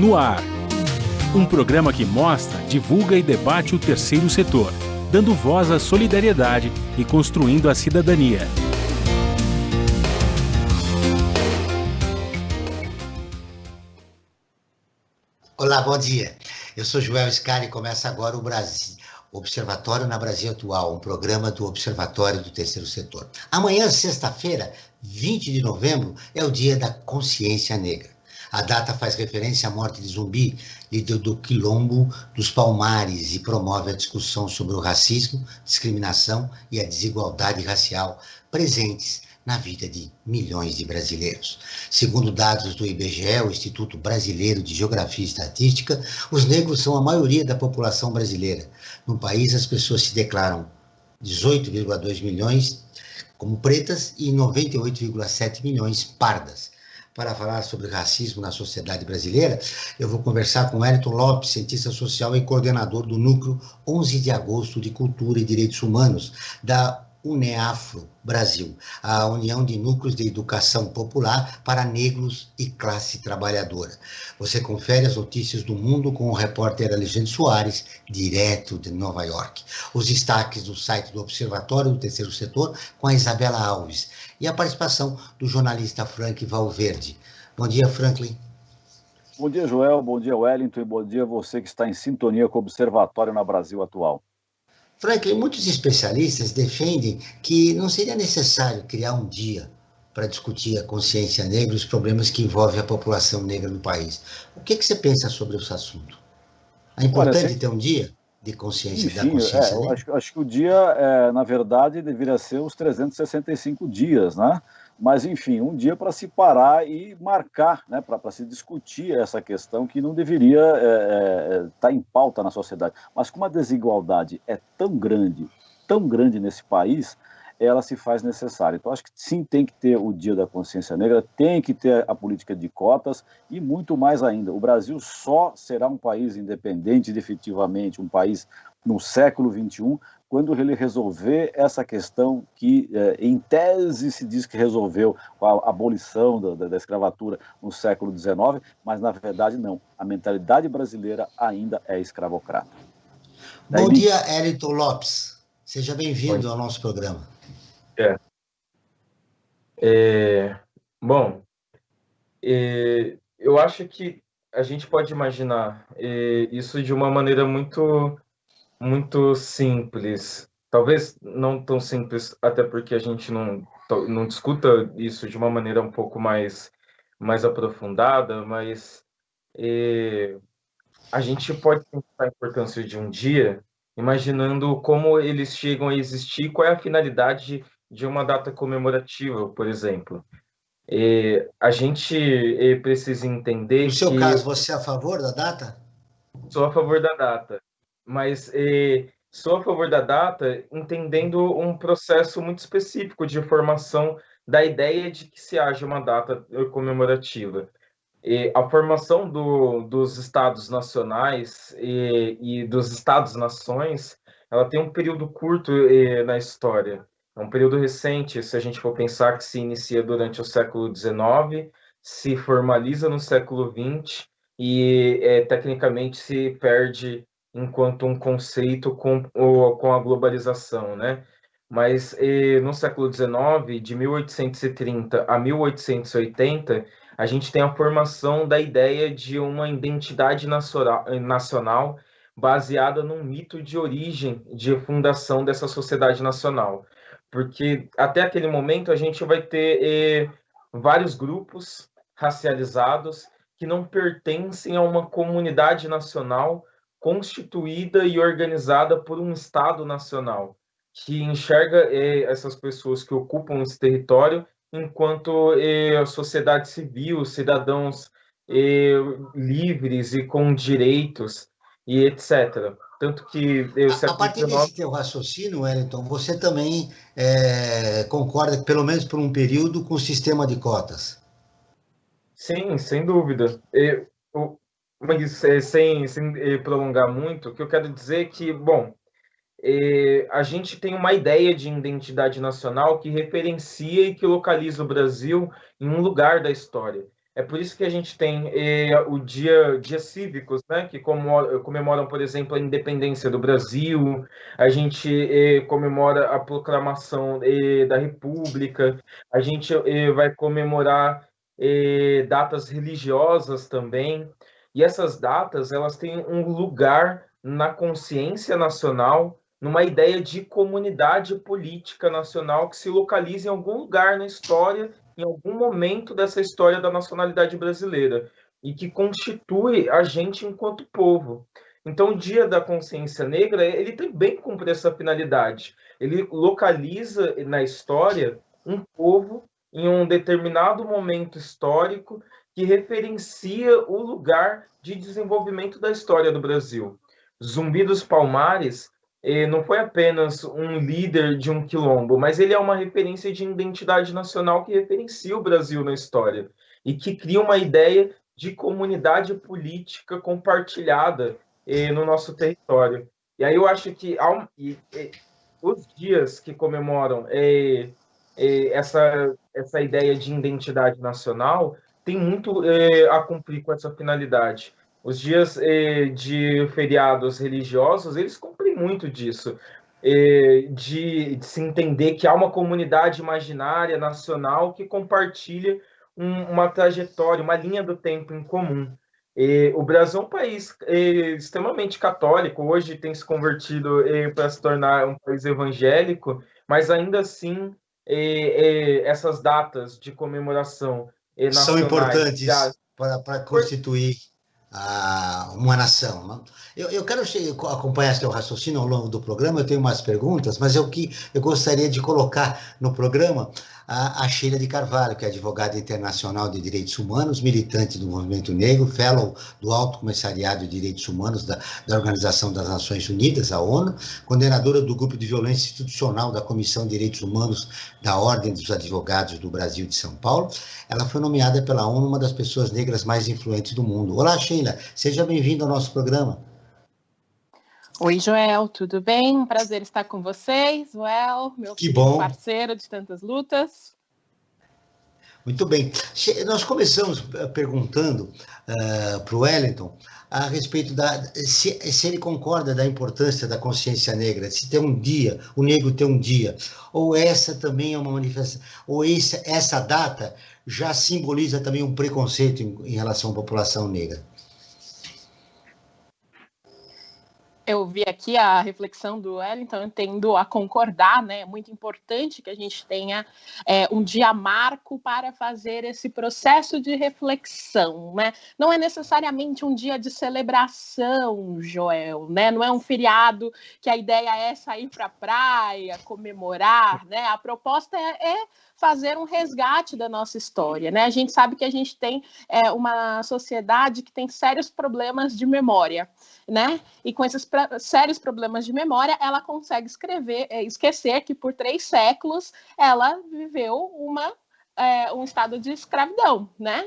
No Ar. Um programa que mostra, divulga e debate o terceiro setor, dando voz à solidariedade e construindo a cidadania. Olá, bom dia. Eu sou Joel Scari e começa agora o Observatório na Brasil Atual, um programa do Observatório do Terceiro Setor. Amanhã, sexta-feira, 20 de novembro, é o Dia da Consciência Negra. A data faz referência à morte de Zumbi, líder do Quilombo dos Palmares, e promove a discussão sobre o racismo, discriminação e a desigualdade racial presentes na vida de milhões de brasileiros. Segundo dados do IBGE, o Instituto Brasileiro de Geografia e Estatística, os negros são a maioria da população brasileira. No país, as pessoas se declaram 18,2 milhões como pretas e 98,7 milhões pardas. Para falar sobre racismo na sociedade brasileira, eu vou conversar com Wellington Lopes, cientista social e coordenador do Núcleo 11 de Agosto de Cultura e Direitos Humanos, da UNEAFRO Brasil, a União de Núcleos de Educação Popular para Negros e Classe Trabalhadora. Você confere as notícias do mundo com o repórter Alexandre Soares, direto de Nova York. Os destaques do site do Observatório do Terceiro Setor com a Isabela Alves e a participação do jornalista Frank Valverde. Bom dia, Franklin. Bom dia, Joel. Bom dia, Wellington. E bom dia você que está em sintonia com o Observatório na Brasil Atual. Franklin, muitos especialistas defendem que não seria necessário criar um dia para discutir a consciência negra e os problemas que envolvem a população negra no país. O que você pensa sobre esse assunto? É importante ter um dia de consciência da consciência negra? Acho que o dia, na verdade, deveria ser os 365 dias, né? Mas, enfim, um dia para se parar e marcar, né, para se discutir essa questão que não deveria estar em pauta na sociedade. Mas como a desigualdade é tão grande nesse país, ela se faz necessária. Então, acho que sim, tem que ter o Dia da Consciência Negra, tem que ter a política de cotas e muito mais ainda. O Brasil só será um país independente, definitivamente, um país no século XXI, quando ele resolver essa questão que, em tese, se diz que resolveu com a abolição da escravatura no século XIX, mas, na verdade, não. A mentalidade brasileira ainda é escravocrata. Bom dia, Wellington Lopes. Seja bem-vindo ao nosso programa. Bom, eu acho que a gente pode imaginar isso de uma maneira muito simples, talvez não tão simples, até porque a gente não discuta isso de uma maneira um pouco mais aprofundada, mas a gente pode pensar a importância de um dia, imaginando como eles chegam a existir, qual é a finalidade de uma data comemorativa, por exemplo. A gente precisa entender. No seu caso, você é a favor da data? Sou a favor da data, mas sou a favor da data entendendo um processo muito específico de formação da ideia de que se haja uma data comemorativa. A formação dos Estados nacionais e dos Estados-nações, ela tem um período curto na história. É um período recente, se a gente for pensar que se inicia durante o século XIX, se formaliza no século XX e tecnicamente se perde enquanto um conceito com a globalização, né? Mas no século XIX, de 1830 a 1880, a gente tem a formação da ideia de uma identidade nacional baseada num mito de origem, de fundação dessa sociedade nacional. Porque até aquele momento a gente vai ter vários grupos racializados que não pertencem a uma comunidade nacional constituída e organizada por um Estado nacional, que enxerga essas pessoas que ocupam esse território enquanto a sociedade civil, cidadãos livres e com direitos e etc. Tanto que a partir desse teu raciocínio, Wellington, você também concorda, pelo menos por um período, com o sistema de cotas? Sim, sem dúvida. Mas sem prolongar muito, o que eu quero dizer é que, bom, a gente tem uma ideia de identidade nacional que referencia e que localiza o Brasil em um lugar da história. É por isso que a gente tem o dia cívicos, né, que comemoram, por exemplo, a independência do Brasil, a gente comemora a proclamação da República, a gente vai comemorar datas religiosas também, e essas datas, elas têm um lugar na consciência nacional, numa ideia de comunidade política nacional que se localiza em algum lugar na história, em algum momento dessa história da nacionalidade brasileira, e que constitui a gente enquanto povo. Então, o Dia da Consciência Negra, ele também cumpre essa finalidade. Ele localiza na história um povo em um determinado momento histórico que referencia o lugar de desenvolvimento da história do Brasil. Zumbi dos Palmares não foi apenas um líder de um quilombo, mas ele é uma referência de identidade nacional que referencia o Brasil na história e que cria uma ideia de comunidade política compartilhada no nosso território. E aí eu acho que os dias que comemoram essa ideia de identidade nacional tem muito a cumprir com essa finalidade. Os dias de feriados religiosos, eles cumprem muito disso, de se entender que há uma comunidade imaginária nacional que compartilha uma trajetória, uma linha do tempo em comum. O Brasil é um país extremamente católico, hoje tem se convertido para se tornar um país evangélico, mas ainda assim essas datas de comemoração São nacionais importantes para constituir uma nação. Não? Eu quero acompanhar seu raciocínio ao longo do programa, eu tenho umas perguntas, mas eu gostaria de colocar no programa a Sheila de Carvalho, que é advogada internacional de direitos humanos, militante do movimento negro, fellow do Alto Comissariado de Direitos Humanos da Organização das Nações Unidas, a ONU, coordenadora do Grupo de Violência Institucional da Comissão de Direitos Humanos da Ordem dos Advogados do Brasil de São Paulo. Ela foi nomeada pela ONU uma das pessoas negras mais influentes do mundo. Olá, Sheila, seja bem-vinda ao nosso programa. Oi, Joel, tudo bem? Um prazer estar com vocês, Joel, meu querido parceiro de tantas lutas. Muito bem. Nós começamos perguntando para o Wellington a respeito se ele concorda da importância da consciência negra, se tem um dia, o negro tem um dia, ou essa também é uma manifestação, ou essa data já simboliza também um preconceito em relação à população negra. Eu vi aqui a reflexão do Wellington, eu tendo a concordar, né? É muito importante que a gente tenha um dia marco para fazer esse processo de reflexão, né? Não é necessariamente um dia de celebração, Joel, né? Não é um feriado que a ideia é sair para a praia, comemorar, né? A proposta é fazer um resgate da nossa história, né? A gente sabe que a gente tem uma sociedade que tem sérios problemas de memória, né? E com esses sérios problemas de memória, ela consegue esquecer que por 3 séculos ela viveu um estado de escravidão, né?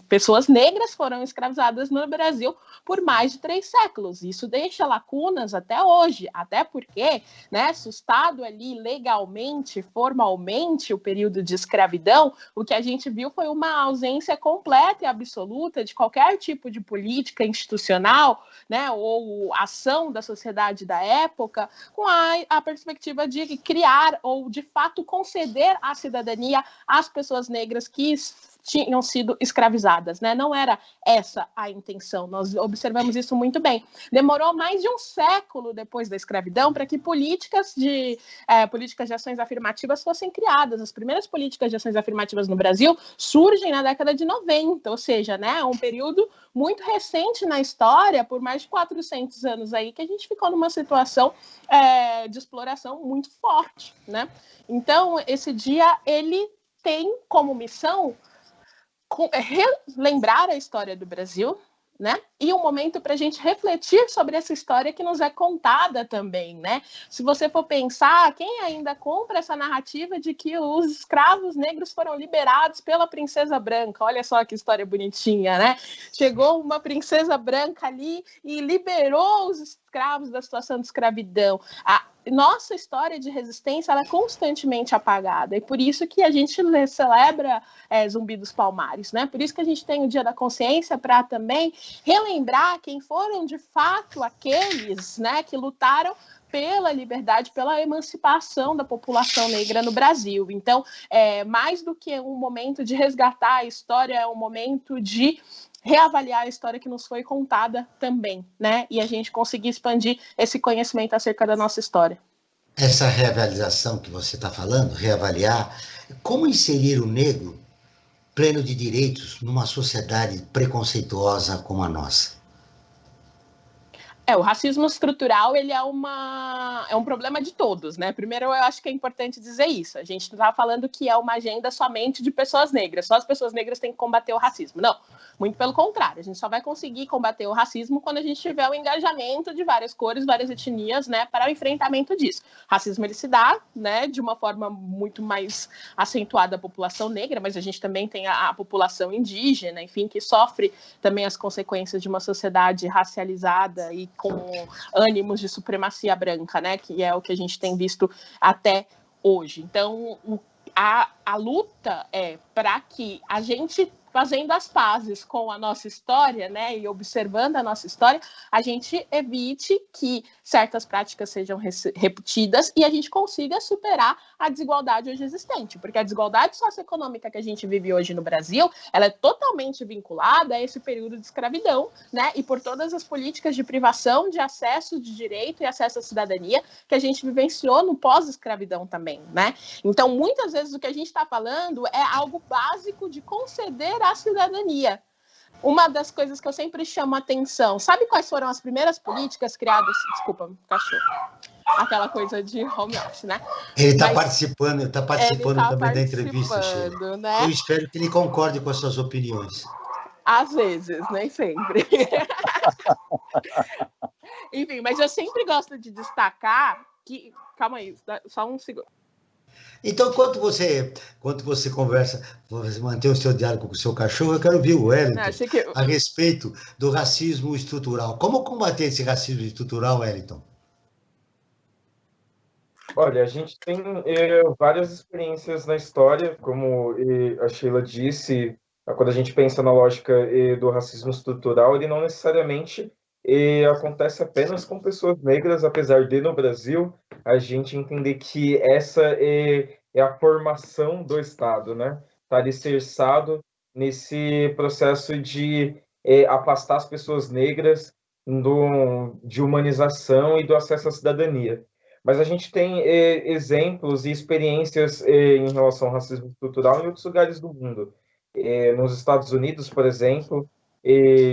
Pessoas negras foram escravizadas no Brasil por mais de 3 séculos. Isso deixa lacunas até hoje, até porque, né, sustado ali legalmente, formalmente, o período de escravidão, o que a gente viu foi uma ausência completa e absoluta de qualquer tipo de política institucional, né, ou ação da sociedade da época, com a perspectiva de criar ou, de fato, conceder a cidadania às pessoas negras que tinham sido escravizadas, né? Não era essa a intenção, nós observamos isso muito bem. Demorou mais de um século depois da escravidão para que políticas de ações afirmativas fossem criadas. As primeiras políticas de ações afirmativas no Brasil surgem na década de 90, ou seja, né, um período muito recente na história, por mais de 400 anos aí, que a gente ficou numa situação de exploração muito forte, né? Então, esse dia, ele tem como missão relembrar a história do Brasil, né? e um momento para a gente refletir sobre essa história que nos é contada também, né? Se você for pensar, quem ainda compra essa narrativa de que os escravos negros foram liberados pela princesa branca? Olha só que história bonitinha, né? Chegou uma princesa branca ali e liberou os escravos da situação de escravidão. A nossa história de resistência ela é constantemente apagada, e por isso que a gente celebra Zumbi dos Palmares, né? Por isso que a gente tem o Dia da Consciência, para também relembrar quem foram de fato aqueles, né, que lutaram pela liberdade, pela emancipação da população negra no Brasil. Então, mais do que um momento de resgatar a história, é um momento de reavaliar a história que nos foi contada também, né? E a gente conseguir expandir esse conhecimento acerca da nossa história. Essa reavaliação que você está falando, reavaliar, como inserir o negro pleno de direitos numa sociedade preconceituosa como a nossa? O racismo estrutural ele é um problema de todos, né? Primeiro, eu acho que é importante dizer isso. A gente não está falando que é uma agenda somente de pessoas negras. Só as pessoas negras têm que combater o racismo. Não, muito pelo contrário. A gente só vai conseguir combater o racismo quando a gente tiver o engajamento de várias cores, várias etnias, né, para o enfrentamento disso. O racismo ele se dá, né, de uma forma muito mais acentuada à população negra, mas a gente também tem a população indígena, enfim, que sofre também as consequências de uma sociedade racializada e com ânimos de supremacia branca, né, que é o que a gente tem visto até hoje. Então, a luta é para que a gente, fazendo as pazes com a nossa história, né, e observando a nossa história, a gente evite que certas práticas sejam repetidas e a gente consiga superar a desigualdade hoje existente, porque a desigualdade socioeconômica que a gente vive hoje no Brasil, ela é totalmente vinculada a esse período de escravidão, né, e por todas as políticas de privação de acesso de direito e acesso à cidadania que a gente vivenciou no pós-escravidão também, né? Então, muitas vezes o que a gente está falando é algo básico de conceder a cidadania. Uma das coisas que eu sempre chamo a atenção, sabe quais foram as primeiras políticas criadas? Desculpa, cachorro. Aquela coisa de home office, né? Ele está participando também da entrevista, Sheila. Né? Eu espero que ele concorde com as suas opiniões. Às vezes, nem sempre. Enfim, mas eu sempre gosto de destacar que... Calma aí, só um segundo. Então, enquanto você conversa, você mantém o seu diálogo com o seu cachorro, eu quero ouvir o Wellington a respeito do racismo estrutural. Como combater esse racismo estrutural, Wellington? Olha, a gente tem várias experiências na história, como a Sheila disse, quando a gente pensa na lógica do racismo estrutural, ele não necessariamente acontece apenas com pessoas negras, apesar de, no Brasil, a gente entender que essa é a formação do Estado, né? Está alicerçado nesse processo de afastar as pessoas negras de humanização e do acesso à cidadania. Mas a gente tem exemplos e experiências em relação ao racismo estrutural em outros lugares do mundo. Nos Estados Unidos, por exemplo,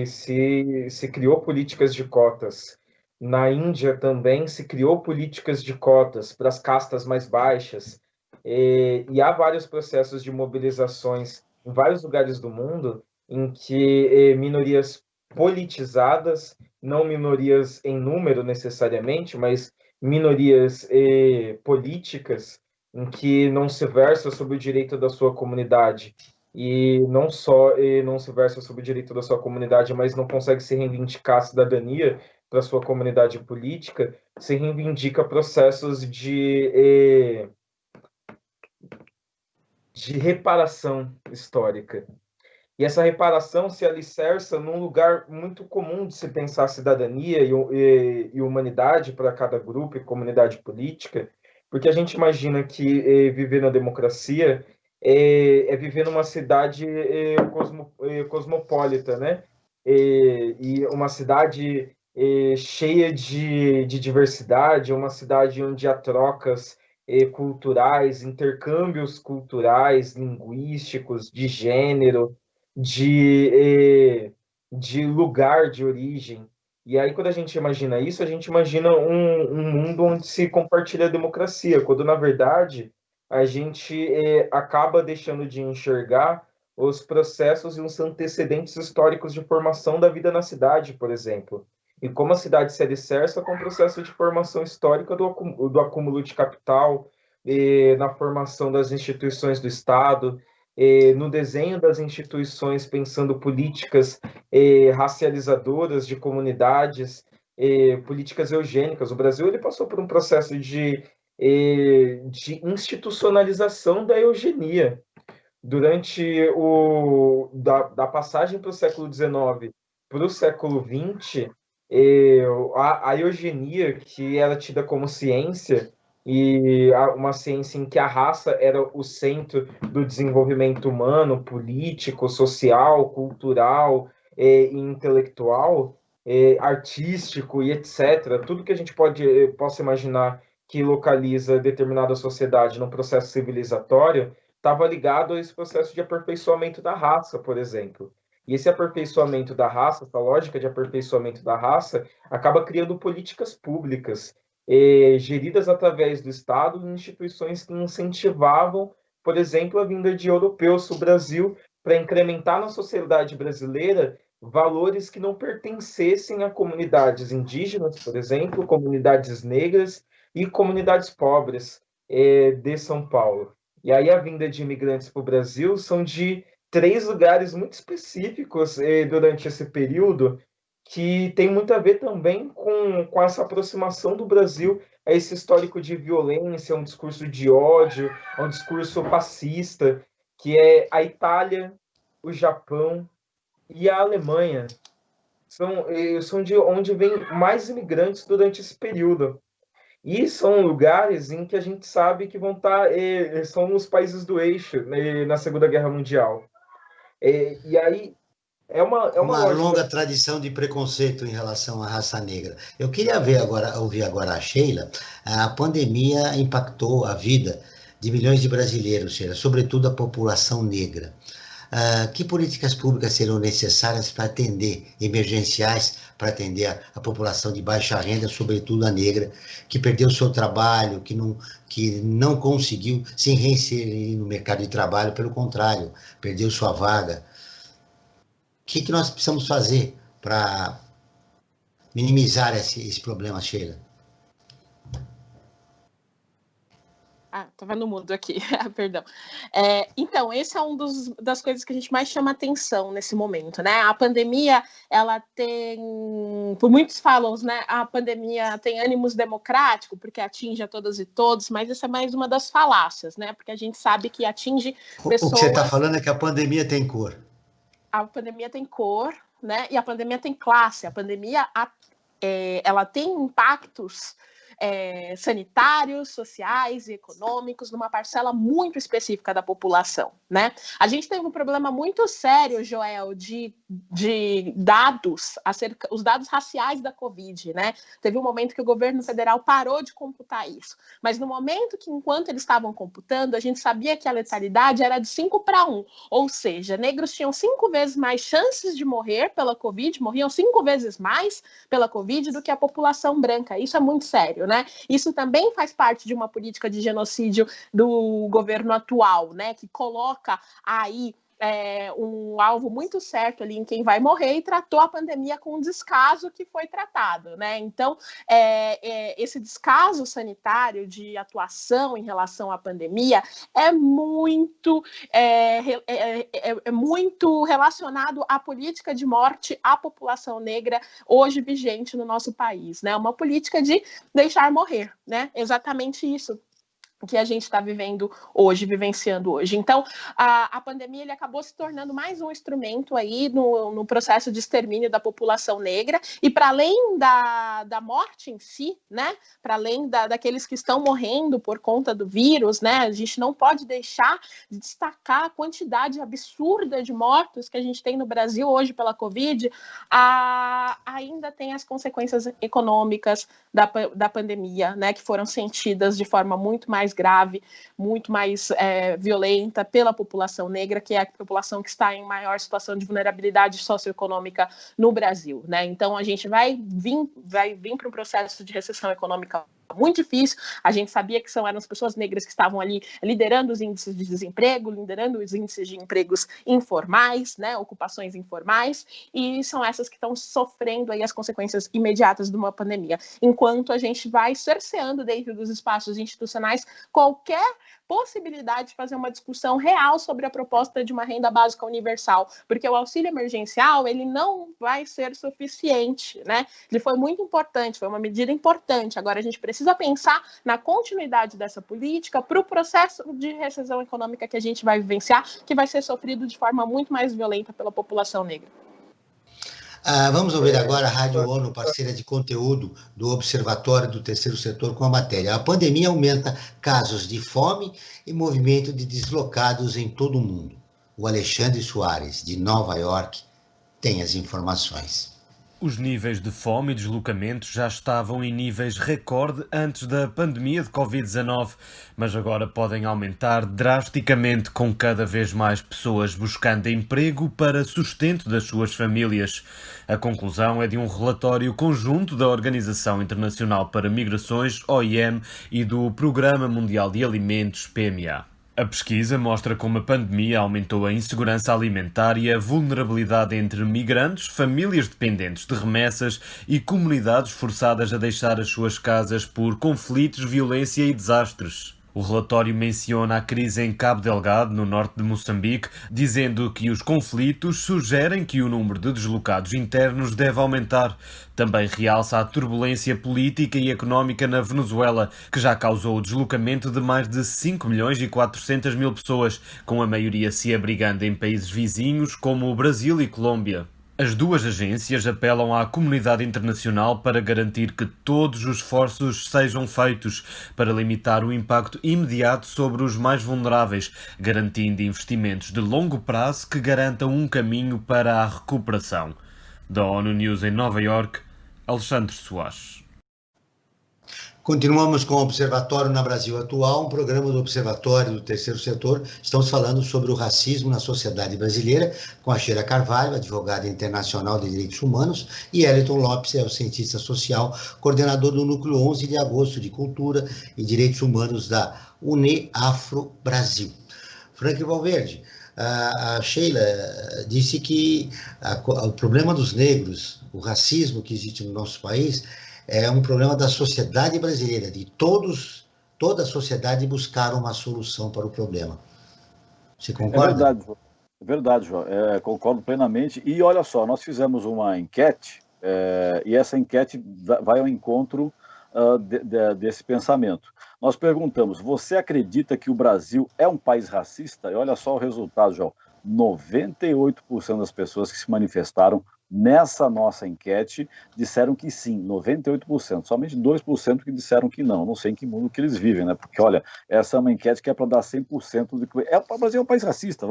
se criou políticas de cotas. Na Índia também se criou políticas de cotas para as castas mais baixas. E há vários processos de mobilizações em vários lugares do mundo em que minorias politizadas, não minorias em número necessariamente, mas minorias políticas, em que não se versa sobre o direito da sua comunidade, e não só não se versa sobre o direito da sua comunidade, mas não consegue se reivindicar a cidadania para sua comunidade política, se reivindica processos de reparação histórica. E essa reparação se alicerça num lugar muito comum de se pensar cidadania e humanidade para cada grupo e comunidade política, porque a gente imagina que viver na democracia é viver numa cidade cosmopolita, né? E uma cidade cheia de diversidade, uma cidade onde há trocas culturais, intercâmbios culturais, linguísticos, de gênero, de lugar de origem. E aí, quando a gente imagina isso, a gente imagina um mundo onde se compartilha a democracia, quando, na verdade, a gente acaba deixando de enxergar os processos e os antecedentes históricos de formação da vida na cidade, por exemplo, e como a cidade se alicerça com o processo de formação histórica do acúmulo de capital, na formação das instituições do Estado, no desenho das instituições, pensando políticas racializadoras de comunidades, políticas eugênicas. O Brasil ele passou por um processo de institucionalização da eugenia. Durante da passagem para o século XIX para o século XX, a eugenia, que era tida como ciência, e uma ciência em que a raça era o centro do desenvolvimento humano, político, social, cultural e intelectual, artístico e etc. Tudo que a gente possa imaginar que localiza determinada sociedade num processo civilizatório estava ligado a esse processo de aperfeiçoamento da raça, por exemplo. E esse aperfeiçoamento da raça, essa lógica de aperfeiçoamento da raça, acaba criando políticas públicas geridas através do Estado e instituições que incentivavam, por exemplo, a vinda de europeus para o Brasil para incrementar na sociedade brasileira valores que não pertencessem a comunidades indígenas, por exemplo, comunidades negras e comunidades pobres de São Paulo. E aí a vinda de imigrantes para o Brasil são de 3 lugares muito específicos durante esse período, que tem muito a ver também com essa aproximação do Brasil a esse histórico de violência, um discurso de ódio, um discurso fascista, que é a Itália, o Japão e a Alemanha. São de onde vem mais imigrantes durante esse período. E são lugares em que a gente sabe que vão estar, são os países do eixo, na Segunda Guerra Mundial. E aí é uma longa tradição de preconceito em relação à raça negra. Eu queria ouvir agora a Sheila. A pandemia impactou a vida de milhões de brasileiros, Sheila, sobretudo a população negra. Que políticas públicas serão necessárias para atender, emergenciais, para atender a população de baixa renda, sobretudo a negra, que perdeu seu trabalho, que não conseguiu se reinserir no mercado de trabalho, pelo contrário, perdeu sua vaga? O que nós precisamos fazer para minimizar esse problema, Sheila? Estava no mudo aqui, perdão. Então, esse é das coisas que a gente mais chama atenção nesse momento, né? A pandemia, ela tem, por muitos falam, né? A pandemia tem ânimos democrático, porque atinge a todas e todos, mas essa é mais uma das falácias, né? Porque a gente sabe que atinge pessoas... O que você está falando é que a pandemia tem cor. A pandemia tem cor, né? E a pandemia tem classe. A pandemia, ela tem impactos sanitários, sociais e econômicos numa parcela muito específica da população, né? A gente tem um problema muito sério, Joel, de dados, os dados raciais da Covid, né? Teve um momento que o governo federal parou de computar isso, mas no momento que, enquanto eles estavam computando, a gente sabia que a letalidade era de 5-1, ou seja, negros tinham 5 vezes mais chances de morrer pela Covid, morriam 5 vezes mais pela Covid do que a população branca. Isso é muito sério, né? Isso também faz parte de uma política de genocídio do governo atual, né? Que coloca aí um alvo muito certo ali em quem vai morrer e tratou a pandemia com um descaso que foi tratado, né? Então, esse descaso sanitário de atuação em relação à pandemia é muito relacionado à política de morte à população negra hoje vigente no nosso país, né? Uma política de deixar morrer, né? Exatamente isso que a gente está vivenciando hoje. Então, a pandemia ele acabou se tornando mais um instrumento aí no processo de extermínio da população negra, e para além da morte em si, né, para além daqueles que estão morrendo por conta do vírus, né, a gente não pode deixar de destacar a quantidade absurda de mortos que a gente tem no Brasil hoje pela Covid, ainda tem as consequências econômicas da pandemia, né, que foram sentidas de forma muito mais grave, muito mais violenta pela população negra, que é a população que está em maior situação de vulnerabilidade socioeconômica no Brasil, né? Então, a gente vai vir para um processo de recessão econômica muito difícil. A gente sabia que eram as pessoas negras que estavam ali liderando os índices de desemprego, liderando os índices de empregos informais, né, ocupações informais, e são essas que estão sofrendo aí as consequências imediatas de uma pandemia. Enquanto a gente vai cerceando dentro dos espaços institucionais qualquer possibilidade de fazer uma discussão real sobre a proposta de uma renda básica universal, porque o auxílio emergencial, ele não vai ser suficiente, né? Ele foi muito importante, foi uma medida importante. Agora a gente precisa pensar na continuidade dessa política para o processo de recessão econômica que a gente vai vivenciar, que vai ser sofrido de forma muito mais violenta pela população negra. Vamos ouvir agora a Rádio ONU, parceira de conteúdo do Observatório do Terceiro Setor, com a matéria: a pandemia aumenta casos de fome e movimento de deslocados em todo o mundo. O Alexandre Soares, de Nova York, tem as informações. Os níveis de fome e deslocamento já estavam em níveis recorde antes da pandemia de Covid-19, mas agora podem aumentar drasticamente, com cada vez mais pessoas buscando emprego para sustento das suas famílias. A conclusão é de um relatório conjunto da Organização Internacional para Migrações, OIM, e do Programa Mundial de Alimentos, PMA. A pesquisa mostra como a pandemia aumentou a insegurança alimentar e a vulnerabilidade entre migrantes, famílias dependentes de remessas e comunidades forçadas a deixar as suas casas por conflitos, violência e desastres. O relatório menciona a crise em Cabo Delgado, no norte de Moçambique, dizendo que os conflitos sugerem que o número de deslocados internos deve aumentar. Também realça a turbulência política e económica na Venezuela, que já causou o deslocamento de mais de 5 milhões e 400 mil pessoas, com a maioria se abrigando em países vizinhos como o Brasil e Colômbia. As duas agências apelam à comunidade internacional para garantir que todos os esforços sejam feitos para limitar o impacto imediato sobre os mais vulneráveis, garantindo investimentos de longo prazo que garantam um caminho para a recuperação. Da ONU News em Nova York, Alexandre Soares. Continuamos com o Observatório na Brasil Atual, um programa do Observatório do Terceiro Setor. Estamos falando sobre o racismo na sociedade brasileira, com a Sheila Carvalho, advogada internacional de direitos humanos, e Eliton Lopes, é o cientista social, coordenador do Núcleo 11 de Agosto de Cultura e Direitos Humanos da UNEAFRO Brasil. Frank Valverde, a Sheila disse que o problema dos negros, o racismo que existe no nosso país, é um problema da sociedade brasileira, de toda a sociedade buscar uma solução para o problema. Você concorda? É verdade, João. Concordo plenamente. E olha só, nós fizemos uma enquete, e essa enquete vai ao encontro desse pensamento. Nós perguntamos: você acredita que o Brasil é um país racista? E olha só o resultado, João. 98% das pessoas que se manifestaram nessa nossa enquete disseram que sim, 98%. Somente 2% que disseram que não. Não sei em que mundo que eles vivem, né? Porque, olha, essa é uma enquete que é para dar 100% de que o Brasil é um país racista.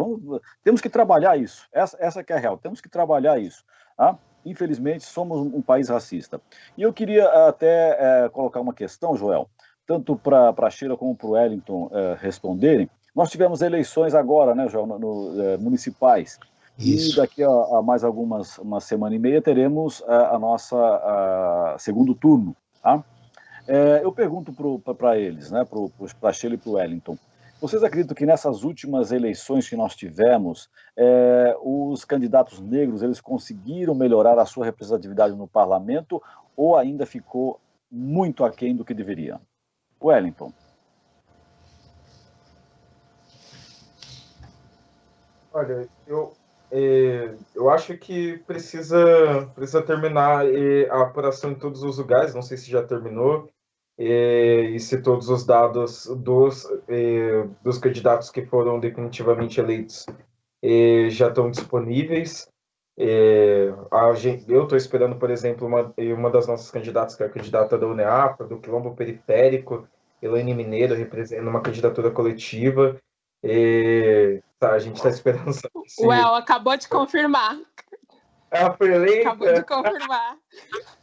Temos que trabalhar isso. Essa que é a real. Temos que trabalhar isso. Tá? Infelizmente, somos um país racista. E eu queria até colocar uma questão, Joel, tanto para a Sheila como para o Wellington responderem. Nós tivemos eleições agora, né, Joel, municipais. Isso. E daqui a mais uma semana e meia, teremos a nossa segundo turno. Tá? Eu pergunto para eles, né, para a Sheila e para o Wellington: vocês acreditam que nessas últimas eleições que nós tivemos, os candidatos negros eles conseguiram melhorar a sua representatividade no parlamento, ou ainda ficou muito aquém do que deveria? Wellington. Olha, eu acho que precisa terminar a apuração em todos os lugares. Não sei se já terminou, e se todos os dados dos candidatos que foram definitivamente eleitos já estão disponíveis. Eu estou esperando, por exemplo, uma das nossas candidatas, que é a candidata da UNEAFRO, do Quilombo Periférico, Elaine Mineiro, representando uma candidatura coletiva. A gente está esperando. O El acabou de confirmar. Foi eleita? Acabou de confirmar.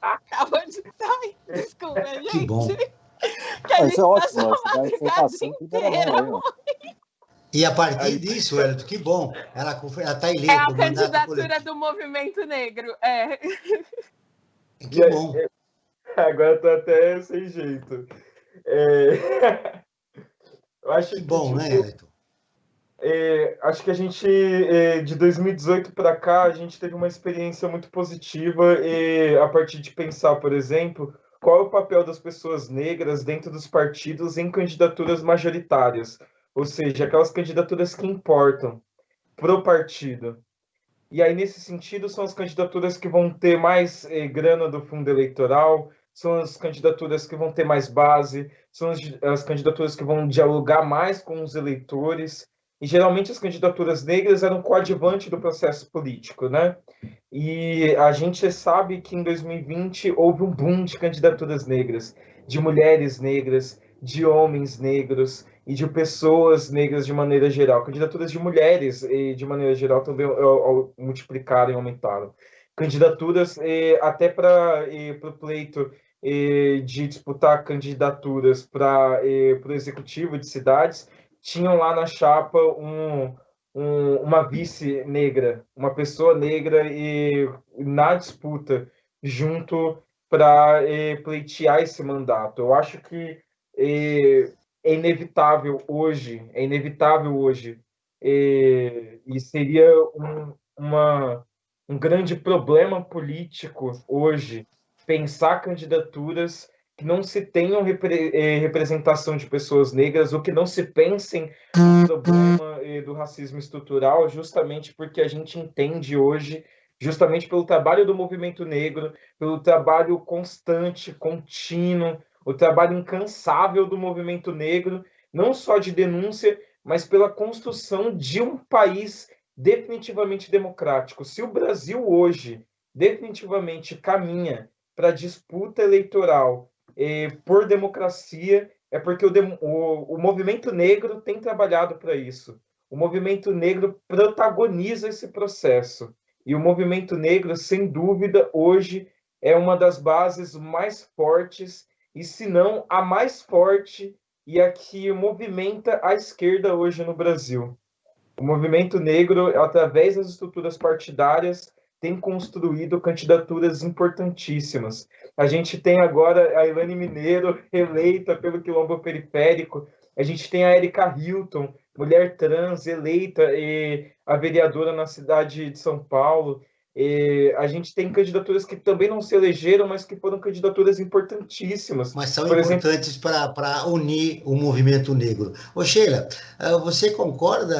Acabou de. Ai, desculpa, gente. Que bom. Que a gente é ótimo. E a partir disso, Wellington, que bom. Ela está eleita. É a candidatura do Movimento Negro. Que bom. Agora estou até sem jeito. Eu acho Que bom, tipo, né, Elton? Acho que a gente, de 2018 para cá, a gente teve uma experiência muito positiva a partir de pensar, por exemplo, qual é o papel das pessoas negras dentro dos partidos em candidaturas majoritárias, ou seja, aquelas candidaturas que importam para o partido. E aí, nesse sentido, são as candidaturas que vão ter mais grana do fundo eleitoral, são as candidaturas que vão ter mais base, são as candidaturas que vão dialogar mais com os eleitores. E geralmente as candidaturas negras eram coadjuvante do processo político, né? E a gente sabe que em 2020 houve um boom de candidaturas negras, de mulheres negras, de homens negros e de pessoas negras de maneira geral. Candidaturas de mulheres, de maneira geral, também multiplicaram e aumentaram. Candidaturas até para o pleito de disputar candidaturas para o executivo de cidades, tinham lá na chapa uma vice negra, uma pessoa negra e na disputa junto para pleitear esse mandato. Eu acho que é inevitável hoje, e seria um grande problema político hoje pensar candidaturas que não se tenham representação de pessoas negras ou que não se pensem no problema do racismo estrutural, justamente porque a gente entende hoje, justamente pelo trabalho do movimento negro, pelo trabalho constante, contínuo, o trabalho incansável do movimento negro, não só de denúncia, mas pela construção de um país definitivamente democrático. Se o Brasil hoje definitivamente caminha para a disputa eleitoral por democracia, é porque o movimento negro tem trabalhado para isso. O movimento negro protagoniza esse processo. E o movimento negro, sem dúvida, hoje é uma das bases mais fortes, e se não a mais forte, e a que movimenta a esquerda hoje no Brasil. O movimento negro, através das estruturas partidárias, tem construído candidaturas importantíssimas. A gente tem agora a Elane Mineiro, eleita pelo Quilombo Periférico. A gente tem a Erika Hilton, mulher trans, eleita a vereadora na cidade de São Paulo. A gente tem candidaturas que também não se elegeram, mas que foram candidaturas importantíssimas. Mas são importantes para unir o movimento negro. Ô Sheila, você concorda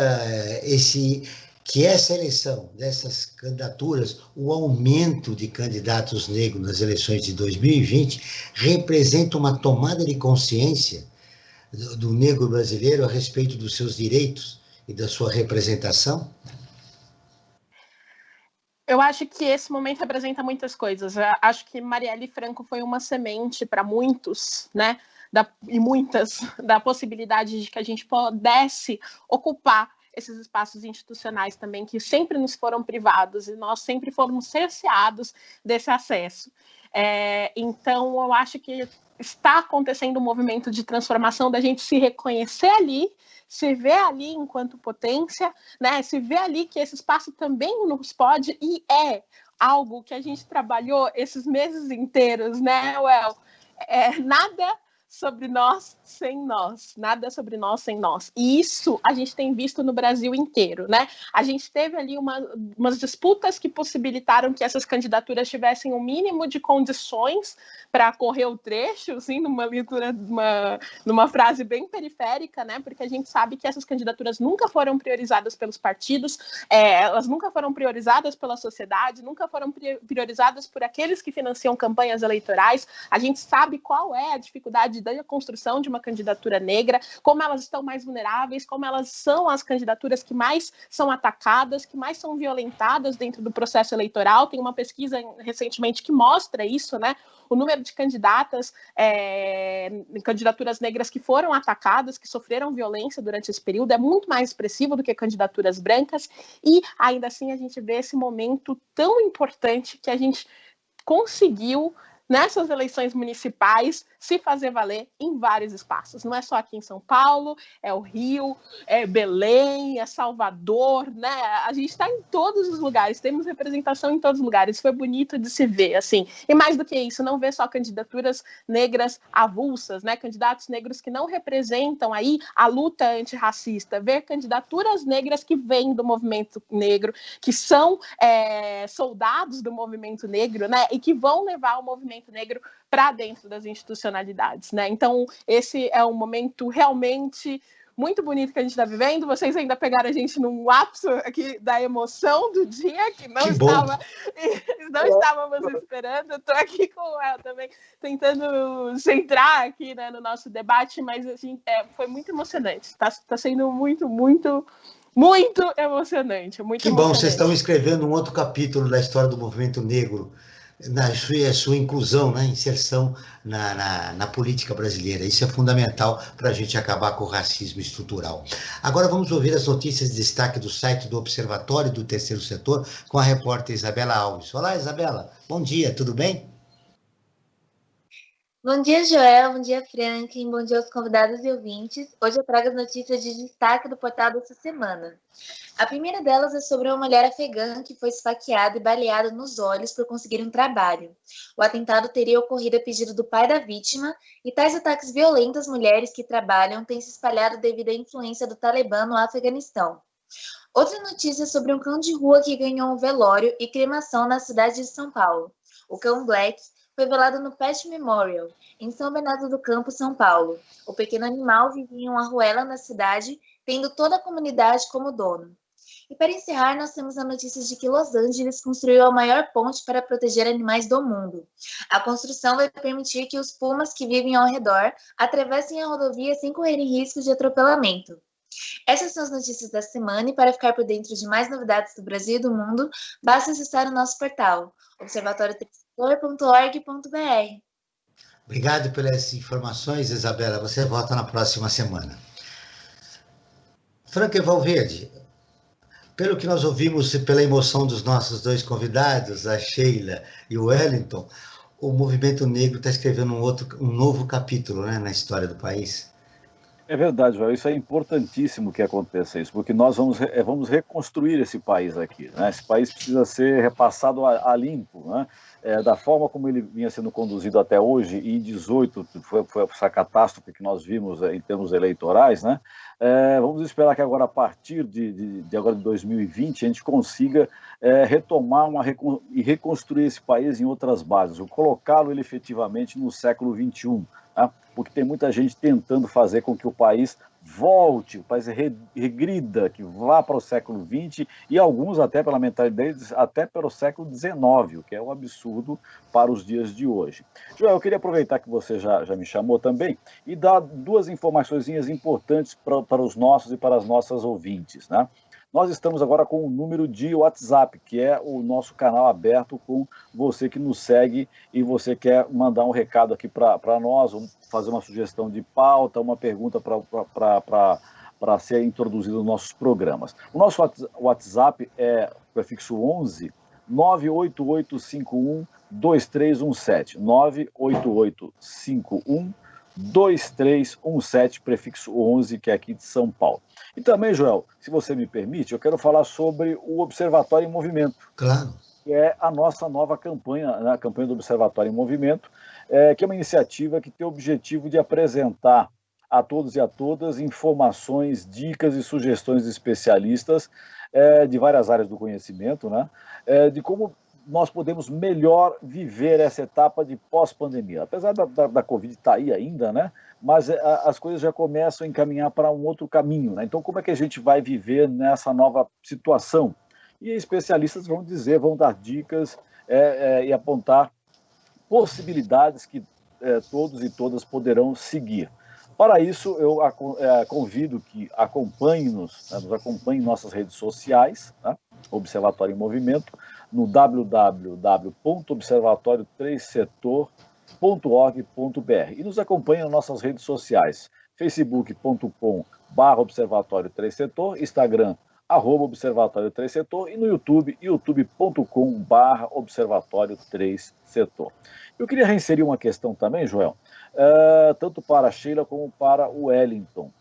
que essa eleição dessas candidaturas, o aumento de candidatos negros nas eleições de 2020, representa uma tomada de consciência do negro brasileiro a respeito dos seus direitos e da sua representação? Eu acho que esse momento representa muitas coisas. Eu acho que Marielle Franco foi uma semente para muitos, né? E muitas, da possibilidade de que a gente pudesse ocupar esses espaços institucionais também, que sempre nos foram privados, e nós sempre fomos cerceados desse acesso. Então, eu acho que está acontecendo um movimento de transformação da gente se reconhecer ali, se ver ali enquanto potência, né? Se ver ali que esse espaço também nos pode, e é algo que a gente trabalhou esses meses inteiros, né, Well? Nada sobre nós sem nós, nada sobre nós sem nós. E isso a gente tem visto no Brasil inteiro, né? A gente teve ali umas disputas que possibilitaram que essas candidaturas tivessem um mínimo de condições para correr o trecho, assim, numa leitura, numa frase bem periférica, né? Porque a gente sabe que essas candidaturas nunca foram priorizadas pelos partidos, elas nunca foram priorizadas pela sociedade, nunca foram priorizadas por aqueles que financiam campanhas eleitorais. A gente sabe qual é a dificuldade da construção de uma candidatura negra, como elas estão mais vulneráveis, como elas são as candidaturas que mais são atacadas, que mais são violentadas dentro do processo eleitoral. Tem uma pesquisa recentemente que mostra isso, né? O número de candidatas, candidaturas negras que foram atacadas, que sofreram violência durante esse período, é muito mais expressivo do que candidaturas brancas, e ainda assim a gente vê esse momento tão importante que a gente conseguiu, nessas eleições municipais, se fazer valer em vários espaços. Não é só aqui em São Paulo, é o Rio, é Belém, é Salvador, né? A gente está em todos os lugares, temos representação em todos os lugares. Foi bonito de se ver, assim. E mais do que isso, não ver só candidaturas negras avulsas, né? Candidatos negros que não representam aí a luta antirracista, ver candidaturas negras que vêm do movimento negro, que são soldados do movimento negro, né? E que vão levar o movimento negro para dentro das institucionalidades, né? Então, esse é um momento realmente muito bonito que a gente está vivendo. Vocês ainda pegaram a gente num lapso aqui da emoção do dia que não estávamos esperando. Eu estou aqui com ela também, tentando centrar aqui, né, no nosso debate, mas assim, foi muito emocionante. Está sendo muito, muito, muito emocionante. Muito que bom, emocionante. vocês estão escrevendo um outro capítulo da história do movimento negro, na sua inclusão, né, inserção na política brasileira. Isso é fundamental para a gente acabar com o racismo estrutural. Agora vamos ouvir as notícias de destaque do site do Observatório do Terceiro Setor com a repórter Isabela Alves. Olá, Isabela. Bom dia, tudo bem? Bom dia, Joel. Bom dia, Franklin. Bom dia aos convidados e ouvintes. Hoje eu trago as notícias de destaque do portal dessa semana. A primeira delas é sobre uma mulher afegã que foi esfaqueada e baleada nos olhos por conseguir um trabalho. O atentado teria ocorrido a pedido do pai da vítima e tais ataques violentos às mulheres que trabalham têm se espalhado devido à influência do Talibã no Afeganistão. Outra notícia é sobre um cão de rua que ganhou um velório e cremação na cidade de São Paulo. O cão Black foi velado no Pet Memorial, em São Bernardo do Campo, São Paulo. O pequeno animal vivia em uma arruela na cidade, tendo toda a comunidade como dono. E para encerrar, nós temos a notícia de que Los Angeles construiu a maior ponte para proteger animais do mundo. A construção vai permitir que os pumas que vivem ao redor atravessem a rodovia sem correrem risco de atropelamento. Essas são as notícias da semana e para ficar por dentro de mais novidades do Brasil e do mundo, basta acessar o nosso portal, observatorioterceiro.org.br. Obrigado pelas informações, Isabela. Você volta na próxima semana. Franklin Valverde, pelo que nós ouvimos, pela emoção dos nossos dois convidados, a Sheila e o Wellington, o movimento negro está escrevendo um novo capítulo, né, na história do país. É verdade, Joel, isso é importantíssimo que aconteça isso, porque nós vamos reconstruir esse país aqui, né? Esse país precisa ser repassado a limpo, né? Da forma como ele vinha sendo conduzido até hoje, e em 18 foi essa catástrofe que nós vimos em termos eleitorais, né? Vamos esperar que agora, a partir de agora de 2020, a gente consiga retomar e reconstruir esse país em outras bases, ou colocá-lo ele efetivamente no século XXI, tá? Porque tem muita gente tentando fazer com que o país volte, o país regrida, que vá para o século XX, e alguns até pela mentalidade deles, até para o século XIX, o que é um absurdo para os dias de hoje. Joel, eu queria aproveitar que você já me chamou também e dar duas informaçõezinhas importantes para os nossos e para as nossas ouvintes, né? Nós estamos agora com o número de WhatsApp, que é o nosso canal aberto com você que nos segue e você quer mandar um recado aqui para nós, ou fazer uma sugestão de pauta, uma pergunta para ser introduzido nos nossos programas. O nosso WhatsApp é o prefixo 11 98851 2317, 98851 2317, prefixo 11, que é aqui de São Paulo. E também, Joel, se você me permite, eu quero falar sobre o Observatório em Movimento. Claro. Que é a nossa nova campanha, né, a campanha do Observatório em Movimento, que é uma iniciativa que tem o objetivo de apresentar a todos e a todas informações, dicas e sugestões de especialistas de várias áreas do conhecimento, né, de como nós podemos melhor viver essa etapa de pós-pandemia. Apesar da Covid estar aí ainda, né? Mas as coisas já começam a encaminhar para um outro caminho, né? Então, como é que a gente vai viver nessa nova situação? E especialistas vão dar dicas e apontar possibilidades que todos e todas poderão seguir. Para isso, eu convido que acompanhe-nos, né, nos acompanhe em nossas redes sociais, né, Observatório em Movimento, no www.observatório3setor.org.br e nos acompanhe nas nossas redes sociais, facebook.com/Observatório 3 Setor, Instagram, @Observatório 3 Setor, e no YouTube, youtube.com/Observatório 3 Setor. Eu queria reinserir uma questão também, Joel, tanto para a Sheila como para o Wellington.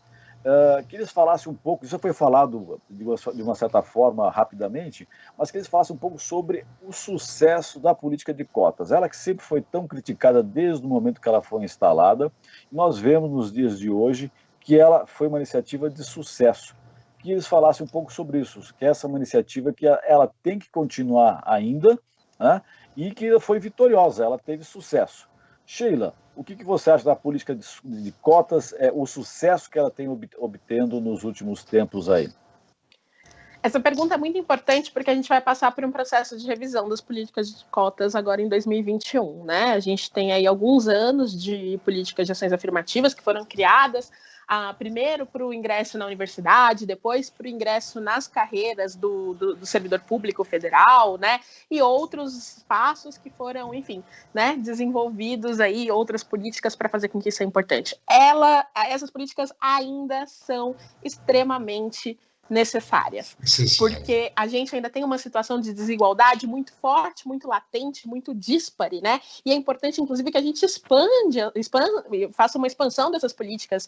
Que eles falassem um pouco, isso foi falado de uma certa forma rapidamente, mas que eles falassem um pouco sobre o sucesso da política de cotas. Ela que sempre foi tão criticada desde o momento que ela foi instalada, e nós vemos nos dias de hoje que ela foi uma iniciativa de sucesso. Que eles falassem um pouco sobre isso, que essa é uma iniciativa que ela tem que continuar ainda, né, e que foi vitoriosa, ela teve sucesso. Sheila, o que você acha da política de cotas, o sucesso que ela tem obtendo nos últimos tempos aí? Essa pergunta é muito importante porque a gente vai passar por um processo de revisão das políticas de cotas agora em 2021, né? A gente tem aí alguns anos de políticas de ações afirmativas que foram criadas, primeiro para o ingresso na universidade, depois para o ingresso nas carreiras do servidor público federal, né? E outros espaços que foram, enfim, né, desenvolvidos aí, outras políticas para fazer com que isso é importante. Essas políticas ainda são extremamente necessárias, porque a gente ainda tem uma situação de desigualdade muito forte, muito latente, muito díspare, né? E é importante, inclusive, que a gente faça uma expansão dessas políticas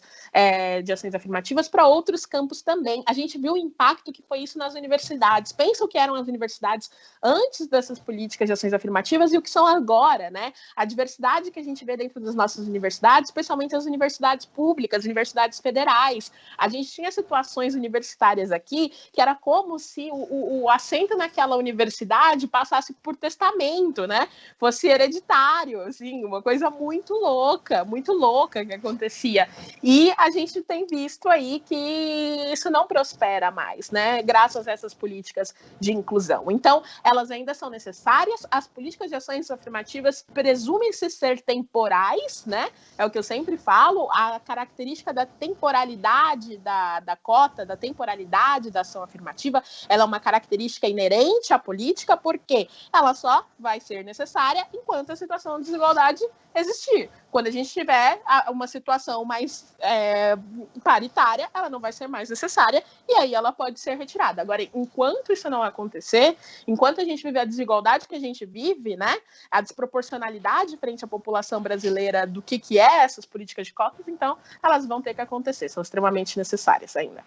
de ações afirmativas para outros campos também. A gente viu o impacto que foi isso nas universidades. Pensa o que eram as universidades antes dessas políticas de ações afirmativas e o que são agora, né? A diversidade que a gente vê dentro das nossas universidades, especialmente as universidades públicas, universidades federais. A gente tinha situações universitárias aqui, que era como se o assento naquela universidade passasse por testamento, né? Fosse hereditário, assim, uma coisa muito louca que acontecia. E a gente tem visto aí que isso não prospera mais, né? Graças a essas políticas de inclusão. Então, elas ainda são necessárias, as políticas de ações afirmativas presumem-se ser temporais, né? É o que eu sempre falo, a característica da temporalidade da cota, da temporalidade da ação afirmativa, ela é uma característica inerente à política, porque ela só vai ser necessária enquanto a situação de desigualdade existir. Quando a gente tiver uma situação mais paritária, ela não vai ser mais necessária e aí ela pode ser retirada. Agora, enquanto isso não acontecer, enquanto a gente viver a desigualdade que a gente vive, né, a desproporcionalidade frente à população brasileira do que é essas políticas de cotas, então elas vão ter que acontecer, são extremamente necessárias ainda.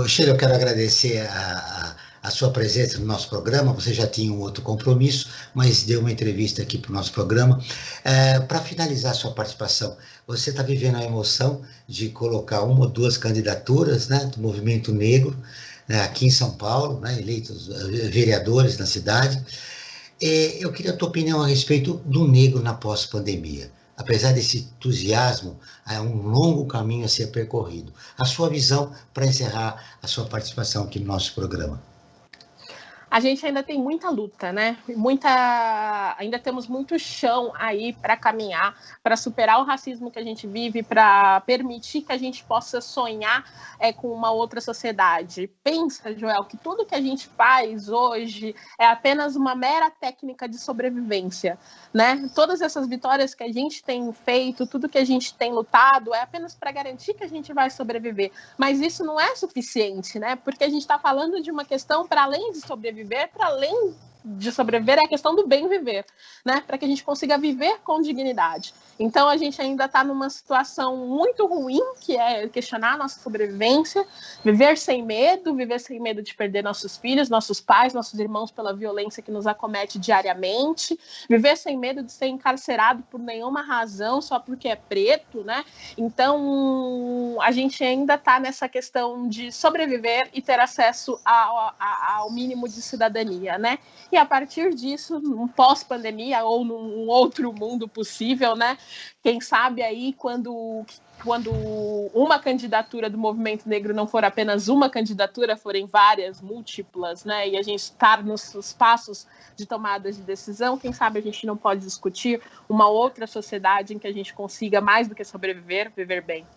Sheila, eu quero agradecer a sua presença no nosso programa. Você já tinha um outro compromisso, mas deu uma entrevista aqui para o nosso programa. Para finalizar a sua participação, você está vivendo a emoção de colocar uma ou duas candidaturas, né, do movimento negro, né, aqui em São Paulo, né, eleitos vereadores na cidade. Eu queria a tua opinião a respeito do negro na pós-pandemia. Apesar desse entusiasmo, há um longo caminho a ser percorrido. A sua visão para encerrar a sua participação aqui no nosso programa. A gente ainda tem muita luta, né? Ainda temos muito chão aí para caminhar, para superar o racismo que a gente vive, para permitir que a gente possa sonhar com uma outra sociedade. Pensa, Joel, que tudo que a gente faz hoje é apenas uma mera técnica de sobrevivência, né? Todas essas vitórias que a gente tem feito, tudo que a gente tem lutado, é apenas para garantir que a gente vai sobreviver. Mas isso não é suficiente, né? Porque a gente está falando de uma questão para além de sobreviver, para além de sobreviver, é a questão do bem viver, né? Para que a gente consiga viver com dignidade. Então, a gente ainda está numa situação muito ruim, que é questionar a nossa sobrevivência, viver sem medo de perder nossos filhos, nossos pais, nossos irmãos pela violência que nos acomete diariamente, viver sem medo de ser encarcerado por nenhuma razão, só porque é preto, né? Então, a gente ainda está nessa questão de sobreviver e ter acesso ao mínimo de cidadania, né? E a partir disso, num pós-pandemia ou num outro mundo possível, né? Quem sabe aí quando uma candidatura do movimento negro não for apenas uma candidatura, forem várias, múltiplas, né? E a gente estar nos passos de tomada de decisão, quem sabe a gente não pode discutir uma outra sociedade em que a gente consiga, mais do que sobreviver, viver bem.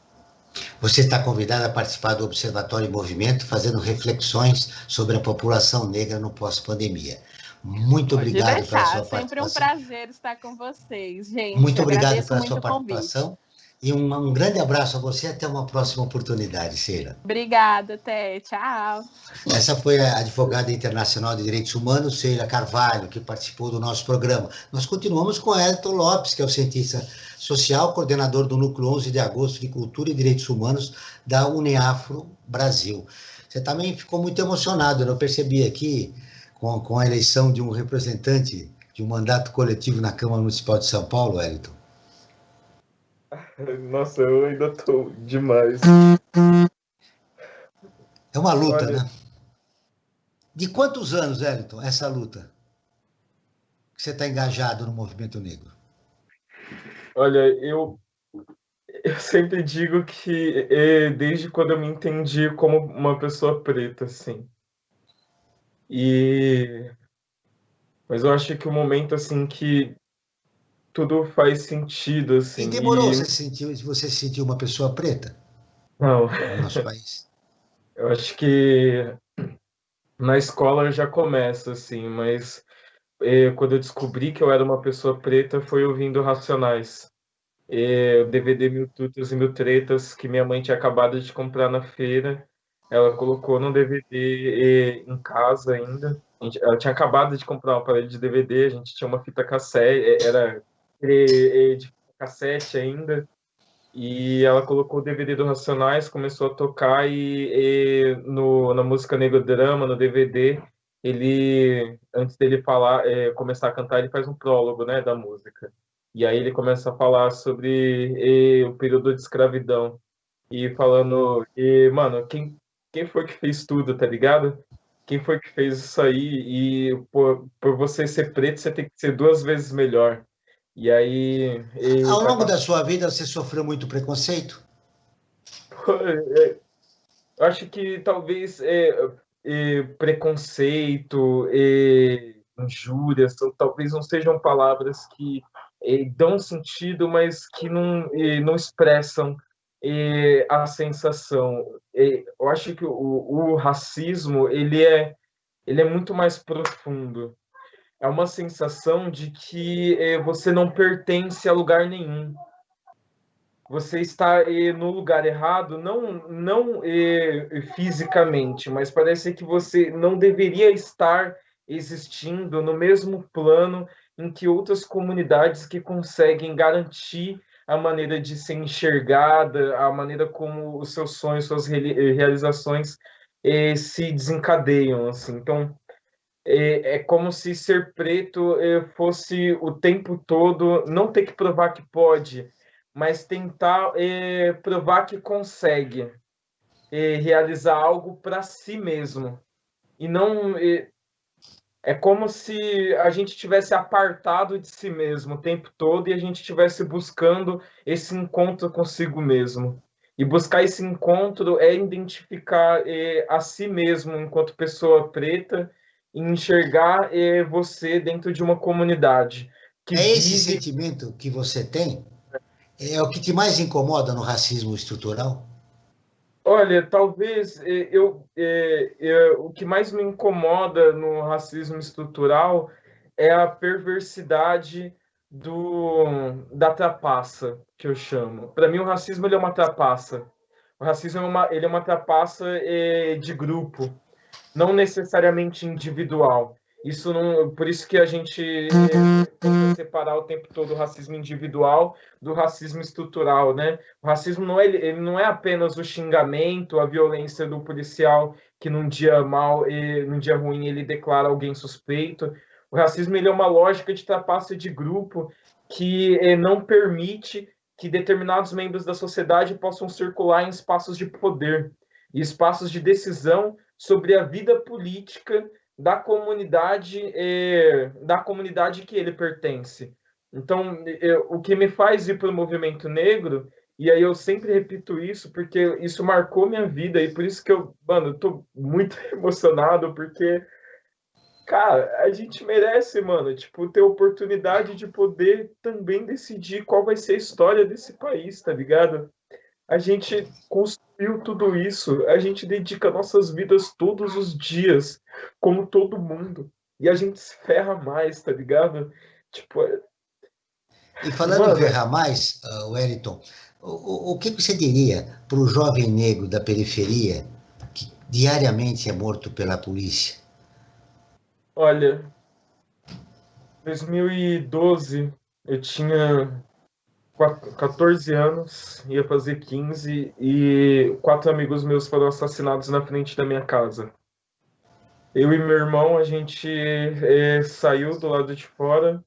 Você está convidada a participar do Observatório em Movimento, fazendo reflexões sobre a população negra no pós-pandemia. Muito obrigado pela sua participação. Sempre um prazer estar com vocês, gente. Muito obrigado pela sua participação. E um grande abraço a você, até uma próxima oportunidade, Sheila. Obrigada, até. Tchau. Essa foi a advogada internacional de direitos humanos, Sheila Carvalho, que participou do nosso programa. Nós continuamos com Elton Lopes, que é o cientista social, coordenador do Núcleo 11 de Agosto de Cultura e Direitos Humanos da Uniafro Brasil. Você também ficou muito emocionado, eu percebi aqui, com a eleição de um representante de um mandato coletivo na Câmara Municipal de São Paulo, Elton. Nossa, eu ainda tô demais. É uma luta, Olha, né? De quantos anos, Elton, essa luta? Que você está engajado no movimento negro? olha, eu sempre digo que desde quando eu me entendi como uma pessoa preta, assim. Mas eu acho que o momento, assim, que tudo faz sentido, E assim, demorou, você se sentiu uma pessoa preta não, no nosso país? eu acho que na escola já começa, assim, mas quando eu descobri que eu era uma pessoa preta foi ouvindo Racionais. O DVD Mil Tutas e Mil Tretas, que minha mãe tinha acabado de comprar na feira. Ela colocou no DVD em casa ainda. Ela tinha acabado de comprar um aparelho de DVD, a gente tinha uma fita cassete, era de fita cassete ainda. E ela colocou o DVD do Racionais, começou a tocar na música Negro Drama, no DVD, ele, antes dele falar, começar a cantar, ele faz um prólogo, né, da música. E aí ele começa a falar sobre o período de escravidão. E falando, mano, quem foi que fez tudo, tá ligado? Quem foi que fez isso aí? E por você ser preto, você tem que ser 2 vezes melhor. E aí, Ao vai longo passar. da sua vida, você sofreu muito preconceito? Eu acho que talvez preconceito, injúria, talvez não sejam palavras que dão sentido, mas que não expressam a sensação. Eu acho que o racismo ele é muito mais profundo. É uma sensação de que você não pertence a lugar nenhum. Você está no lugar errado, não fisicamente, mas parece que você não deveria estar existindo no mesmo plano em que outras comunidades que conseguem garantir a maneira de ser enxergada, a maneira como os seus sonhos, suas realizações se desencadeiam, assim. Então, é como se ser preto fosse o tempo todo não ter que provar que pode, mas tentar provar que consegue realizar algo para si mesmo. E não. É como se a gente tivesse apartado de si mesmo o tempo todo e a gente estivesse buscando esse encontro consigo mesmo. E buscar esse encontro é identificar a si mesmo enquanto pessoa preta e enxergar você dentro de uma comunidade que É esse vive. sentimento que você tem? É o que te mais incomoda no racismo estrutural? Olha, talvez o que mais me incomoda no racismo estrutural é a perversidade da trapaça, que eu chamo. Para mim, o racismo ele é uma trapaça. O racismo ele é uma trapaça de grupo, não necessariamente individual. Isso não, por isso que a gente tenta separar o tempo todo o racismo individual do racismo estrutural, né? O racismo não ele não é apenas o xingamento, a violência do policial que num dia mal, num dia ruim ele declara alguém suspeito. O racismo ele é uma lógica de trapaça de grupo que não permite que determinados membros da sociedade possam circular em espaços de poder e espaços de decisão sobre a vida política da comunidade que ele pertence. Então, o que me faz ir para o movimento negro, e aí eu sempre repito isso, porque isso marcou minha vida, e por isso que eu tô muito emocionado, porque, cara, a gente merece, mano, tipo, ter oportunidade de poder também decidir qual vai ser a história desse país, tá ligado? A gente construiu tudo isso, a gente dedica nossas vidas todos os dias, como todo mundo. E a gente se ferra mais, tá ligado? Tipo, E falando em mano, ferrar mais, Wellington, O que você diria para o jovem negro da periferia que diariamente é morto pela polícia? Olha, 2012 eu tinha 14 anos, ia fazer 15, e 4 amigos meus foram assassinados na frente da minha casa. Eu e meu irmão, a gente saiu do lado de fora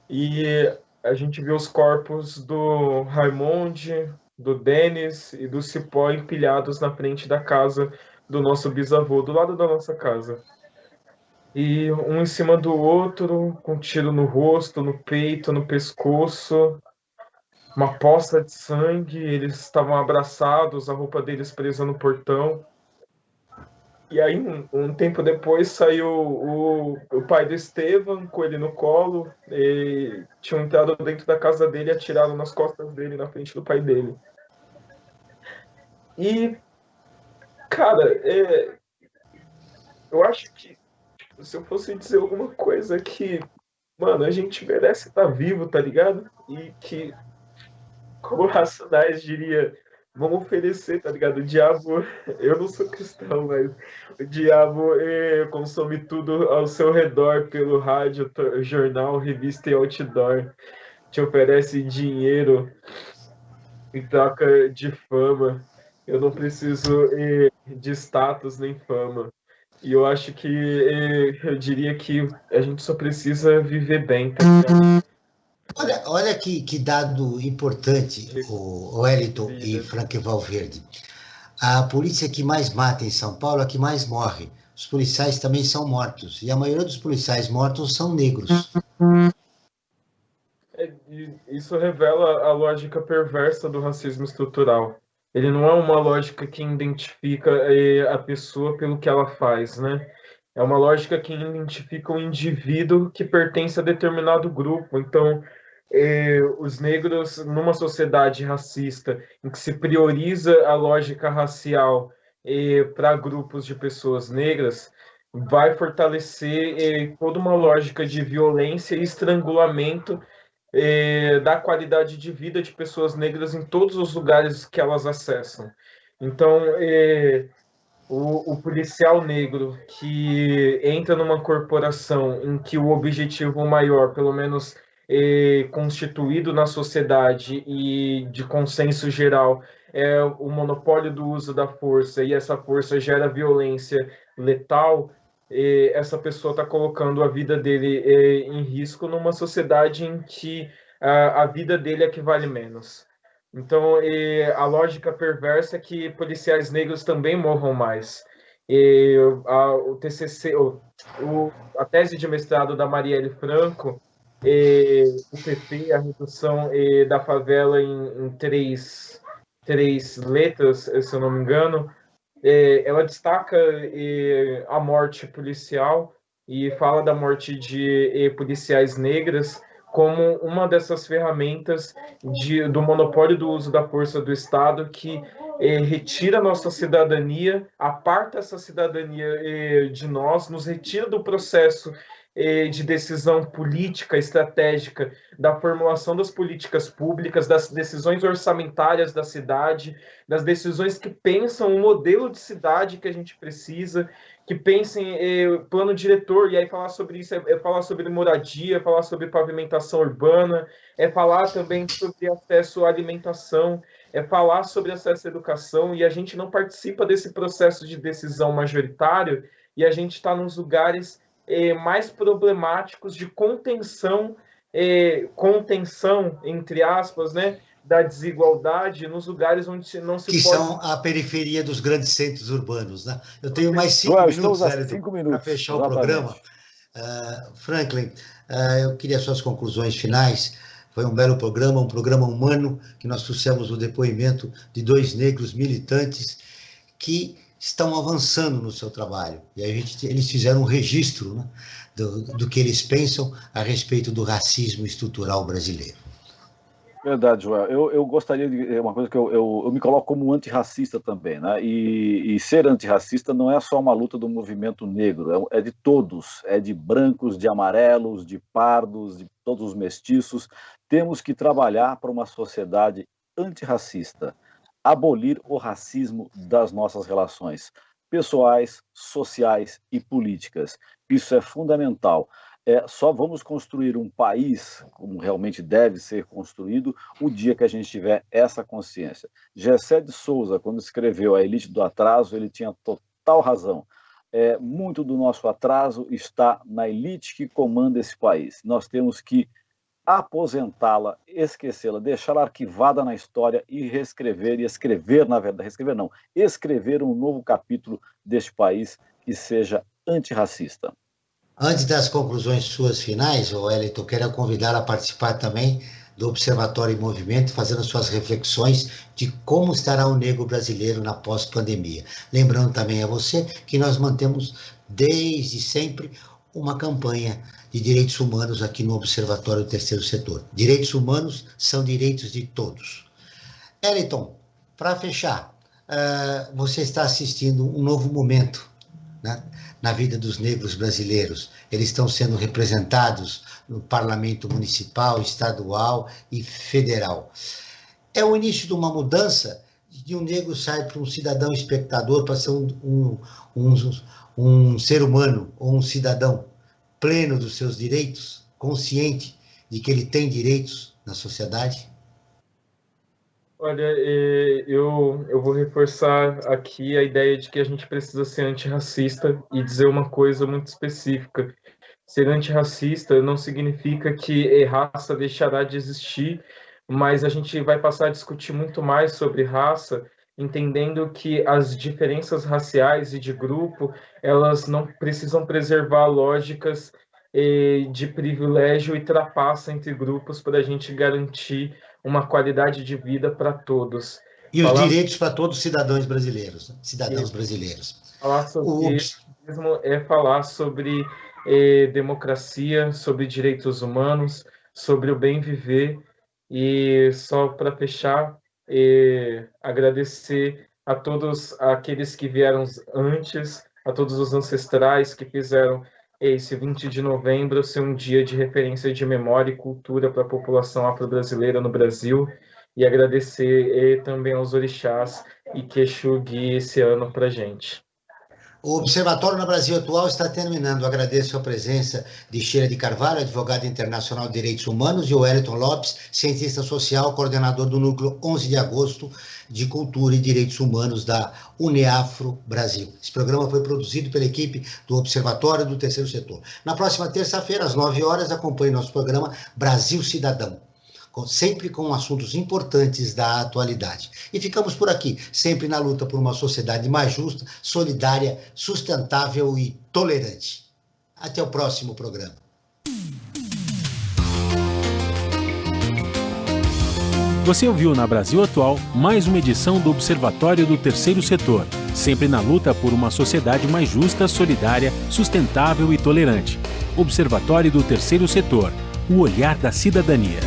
e a gente viu os corpos do Raimonde, do Denis e do Cipó empilhados na frente da casa do nosso bisavô, do lado da nossa casa. E um em cima do outro, com tiro no rosto, no peito, no pescoço, uma poça de sangue. Eles estavam abraçados, a roupa deles presa no portão. E aí, um tempo depois, saiu o pai do Estevam com ele no colo, e tinham entrado dentro da casa dele e atiraram nas costas dele, na frente do pai dele. E, cara, eu acho que se eu fosse dizer alguma coisa que, mano, a gente merece estar vivo, tá ligado? E que, como Racionais diria, vamos oferecer, tá ligado? O diabo, eu não sou cristão, mas o diabo consome tudo ao seu redor pelo rádio, jornal, revista e outdoor. Te oferece dinheiro em troca de fama. Eu não preciso de status nem fama. E eu acho que eu diria que a gente só precisa viver bem, tá ligado? Olha que dado importante, o Wellington e Frank Valverde. A polícia que mais mata em São Paulo é a que mais morre. Os policiais também são mortos. E a maioria dos policiais mortos são negros. Isso revela a lógica perversa do racismo estrutural. Ele não é uma lógica que identifica a pessoa pelo que ela faz, né? É uma lógica que identifica o indivíduo que pertence a determinado grupo. Então, os negros, numa sociedade racista, em que se prioriza a lógica racial para grupos de pessoas negras, vai fortalecer toda uma lógica de violência e estrangulamento da qualidade de vida de pessoas negras em todos os lugares que elas acessam. Então, o policial negro que entra numa corporação em que o objetivo maior, pelo menos constituído na sociedade e de consenso geral, é o monopólio do uso da força, e essa força gera violência letal, essa pessoa está colocando a vida dele em risco numa sociedade em que a vida dele é que vale menos. Então, a lógica perversa é que policiais negros também morram mais. O TCC, a tese de mestrado da Marielle Franco, o PP, a redução da favela em três letras, se eu não me engano, ela destaca a morte policial e fala da morte de policiais negras como uma dessas ferramentas do monopólio do uso da força do Estado que retira nossa cidadania, aparta essa cidadania de nós, nos retira do processo de decisão política, estratégica, da formulação das políticas públicas, das decisões orçamentárias da cidade, das decisões que pensam o modelo de cidade que a gente precisa, que pensem plano diretor. E aí falar sobre isso é falar sobre moradia, é falar sobre pavimentação urbana, é falar também sobre acesso à alimentação, é falar sobre acesso à educação, e a gente não participa desse processo de decisão majoritário, e a gente está nos lugares mais problemáticos de contenção, entre aspas, né, da desigualdade nos lugares onde não se que pode... são a periferia dos grandes centros urbanos, né? Eu tenho mais 5 minutos, para fechar o programa. Franklin, eu queria suas conclusões finais. Foi um belo programa, um programa humano, que nós trouxemos o depoimento de 2 negros militantes que estão avançando no seu trabalho. E aí eles fizeram um registro, né, do que eles pensam a respeito do racismo estrutural brasileiro. Verdade, Joel. Eu gostaria de uma coisa que eu me coloco como antirracista também, né? E ser antirracista não é só uma luta do movimento negro, é de todos, é de brancos, de amarelos, de pardos, de todos os mestiços. Temos que trabalhar para uma sociedade antirracista, abolir o racismo das nossas relações pessoais, sociais e políticas. Isso é fundamental. Só vamos construir um país como realmente deve ser construído o dia que a gente tiver essa consciência. Gessé de Souza, quando escreveu A Elite do Atraso, ele tinha total razão. Muito do nosso atraso está na elite que comanda esse país. Nós temos que aposentá-la, esquecê-la, deixá-la arquivada na história e reescrever, escrever um novo capítulo deste país que seja antirracista. Antes das conclusões suas finais, Wellington, quero convidá-la a participar também do Observatório em Movimento, fazendo suas reflexões de como estará o negro brasileiro na pós-pandemia. Lembrando também a você que nós mantemos desde sempre uma campanha de direitos humanos aqui no Observatório do Terceiro Setor. Direitos humanos são direitos de todos. Wellington, para fechar, você está assistindo um novo momento, né, na vida dos negros brasileiros. Eles estão sendo representados no parlamento municipal, estadual e federal. É o início de uma mudança de um negro sair para um cidadão espectador para ser um ser humano ou um cidadão pleno dos seus direitos, consciente de que ele tem direitos na sociedade? Olha, eu vou reforçar aqui a ideia de que a gente precisa ser antirracista e dizer uma coisa muito específica. Ser antirracista não significa que raça deixará de existir, mas a gente vai passar a discutir muito mais sobre raça, entendendo que as diferenças raciais e de grupo, elas não precisam preservar lógicas de privilégio e trapaça entre grupos para a gente garantir uma qualidade de vida para todos. E os direitos para todos os cidadãos brasileiros. Falar sobre isso mesmo é falar sobre democracia, sobre direitos humanos, sobre o bem viver. E só para fechar, agradecer a todos aqueles que vieram antes, a todos os ancestrais que fizeram esse 20 de novembro ser um dia de referência de memória e cultura para a população afro-brasileira no Brasil, e agradecer também aos orixás e que Exu guie esse ano para a gente. O Observatório no Brasil Atual está terminando. Agradeço a presença de Sheila de Carvalho, advogada internacional de direitos humanos, e o Wellington Lopes, cientista social, coordenador do Núcleo 11 de Agosto de Cultura e Direitos Humanos da UNEAFRO Brasil. Esse programa foi produzido pela equipe do Observatório do Terceiro Setor. Na próxima terça-feira, às 9 horas, acompanhe nosso programa Brasil Cidadão, sempre com assuntos importantes da atualidade. E ficamos por aqui, sempre na luta por uma sociedade mais justa, solidária, sustentável e tolerante. Até o próximo programa. Você ouviu na Brasil Atual mais uma edição do Observatório do Terceiro Setor, sempre na luta por uma sociedade mais justa, solidária, sustentável e tolerante. Observatório do Terceiro Setor, o olhar da cidadania.